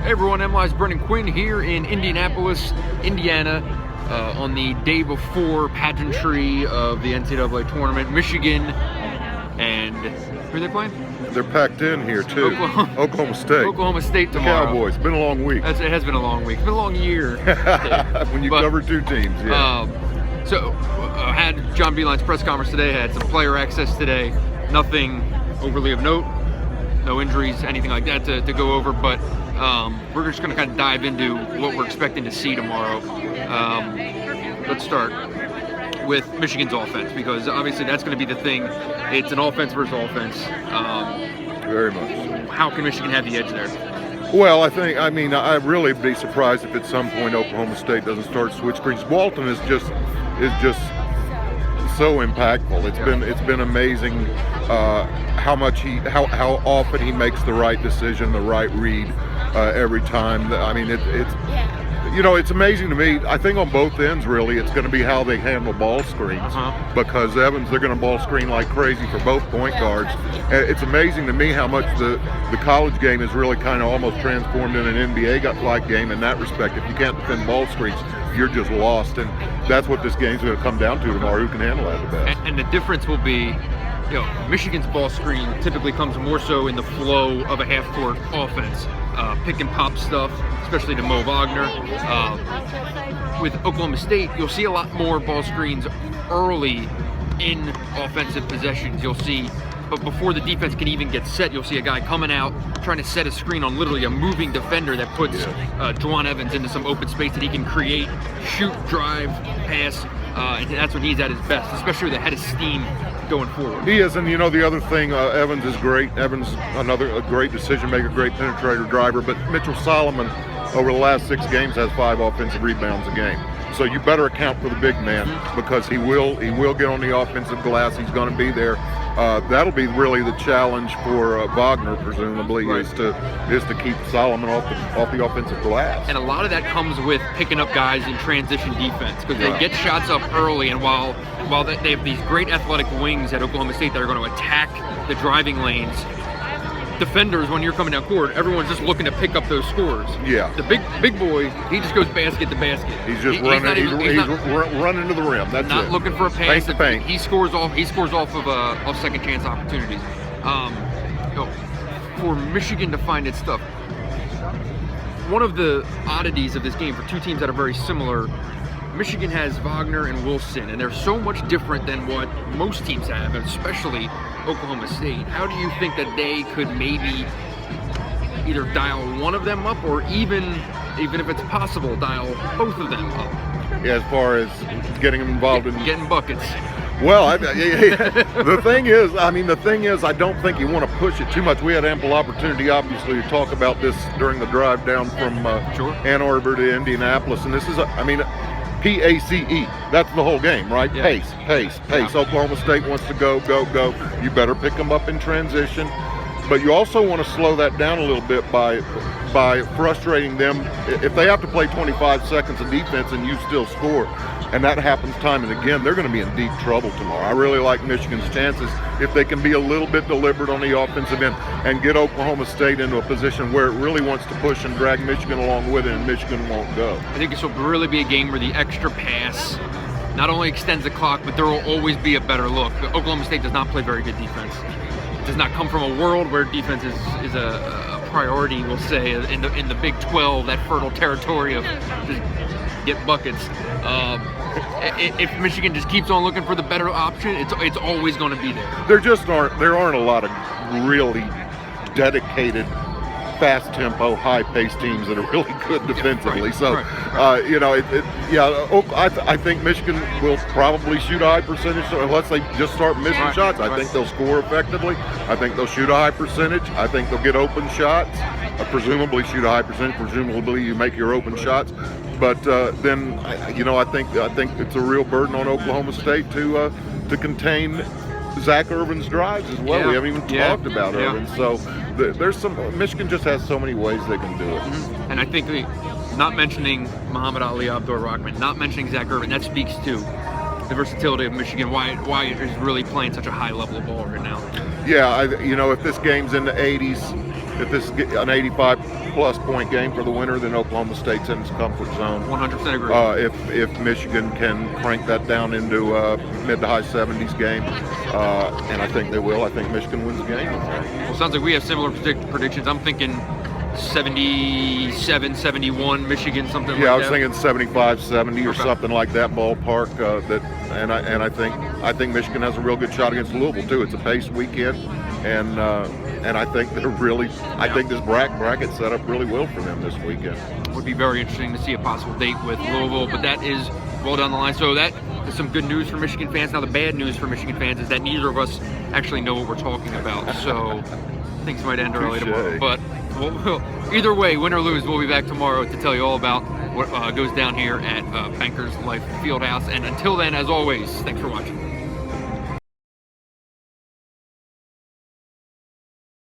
Hey everyone, MLI's Brendan Quinn here in Indianapolis, Indiana, on the day before pageantry of the NCAA Tournament. Michigan, and who are they playing? They're packed in here too. Oklahoma State. Oklahoma State tomorrow. Cowboys. It's been a long week. It has been a long week. It's been a long year. When you cover two teams, yeah. I had John Beilein's press conference today. Had some player access today. Nothing overly of note. No injuries, anything like that to go over, but we're just going to kind of dive into what we're expecting to see tomorrow. Let's start with Michigan's offense, because obviously that's going to be the thing. It's an offense versus offense. Very much. How can Michigan have the edge there? Well, I'd really be surprised if at some point Oklahoma State doesn't start switch screens. Walton is just so impactful. It's been amazing how often he makes the right decision, the right read every time. I mean, it's amazing to me. I think on both ends, really, it's going to be how they handle ball screens, because Evans, they're going to ball screen like crazy for both point guards. It's amazing to me how much the college game is really kind of almost transformed in an NBA-like game in that respect. If you can't defend ball screens, you're just lost, and that's what this game's going to come down to tomorrow. Who can handle that the best? And the difference will be, Michigan's ball screen typically comes more so in the flow of a half-court offense, pick and pop stuff, especially to Mo Wagner. With Oklahoma State, you'll see a lot more ball screens early in offensive possessions. You'll see, but before the defense can even get set, you'll see a guy coming out trying to set a screen on literally a moving defender that puts Juwan Evans into some open space that he can create, shoot, drive, pass, and that's when he's at his best, especially with a head of steam going forward. He is, and the other thing, Evans is great. Evans, a great decision maker, great penetrator, driver, but Mitchell Solomon, over the last 6 games, has 5 offensive rebounds a game. So you better account for the big man, because he will get on the offensive glass. He's going to be there. That'll be really the challenge for Wagner, presumably, is to keep Solomon off the offensive glass. And a lot of that comes with picking up guys in transition defense, because they get shots up early, and while they have these great athletic wings at Oklahoma State that are going to attack the driving lanes, defenders, when you're coming down court, everyone's just looking to pick up those scores. Yeah. The big boy, he just goes basket to basket. He's just running to the rim. That's not it. looking for a pass. Paint to paint. He scores off of second chance opportunities. For Michigan to find its stuff. One of the oddities of this game for two teams that are very similar, Michigan has Wagner and Wilson, and they're so much different than what most teams have, especially Oklahoma State. How do you think that they could maybe either dial one of them up, or even if it's possible, dial both of them up? Yeah, as far as getting them involved in getting buckets. Well, the thing is, I don't think you want to push it too much. We had ample opportunity, obviously, to talk about this during the drive down from Ann Arbor to Indianapolis, and this is, PACE. That's the whole game, right? Yeah. Pace. Yeah. Oklahoma State wants to go. You better pick them up in transition. But you also want to slow that down a little bit by frustrating them. If they have to play 25 seconds of defense and you still score, and that happens time and again, they're going to be in deep trouble tomorrow. I really like Michigan's chances if they can be a little bit deliberate on the offensive end and get Oklahoma State into a position where it really wants to push and drag Michigan along with it, and Michigan won't go. I think this will really be a game where the extra pass not only extends the clock, but there will always be a better look. Oklahoma State does not play very good defense. It does not come from a world where defense is a priority, we'll say, in the Big 12, that fertile territory of just get buckets. If Michigan just keeps on looking for the better option, it's always going to be there. There aren't a lot of really dedicated, fast-tempo, high-paced teams that are really good defensively. I think Michigan will probably shoot a high percentage unless they just start missing shots. I think they'll score effectively. I think they'll shoot a high percentage. I think they'll get open shots. Presumably shoot a high percentage. Presumably you make your open shots. But then I think it's a real burden on Oklahoma State to contain Zach Irvin's drives as well. We haven't even talked about Irvin. So there's Michigan just has so many ways they can do it. And I think not mentioning Muhammad Ali, Abdur-Rahman, not mentioning Zach Irvin, that speaks to the versatility of Michigan, why it is really playing such a high level of ball right now. Yeah, if this game's in the 80s, if this is an 85-plus point game for the winner, then Oklahoma State's in its comfort zone. 100% agree. If Michigan can crank that down into a mid to high 70s game, and I think they will, I think Michigan wins the game. Well, it sounds like we have similar predictions. I'm thinking 77, 71, Michigan, something like that. Yeah, I was thinking 75, 70 or Okay. something like that ballpark. I think Michigan has a real good shot against Louisville too. It's a pace weekend, and I think they're really. I think this bracket set up really well for them this weekend. Would be very interesting to see a possible date with Louisville, but that is well down the line. So that is some good news for Michigan fans. Now the bad news for Michigan fans is that neither of us actually know what we're talking about. So things might end early tomorrow. But either way, win or lose, we'll be back tomorrow to tell you all about what goes down here at Bankers Life Fieldhouse. And until then, as always, thanks for watching.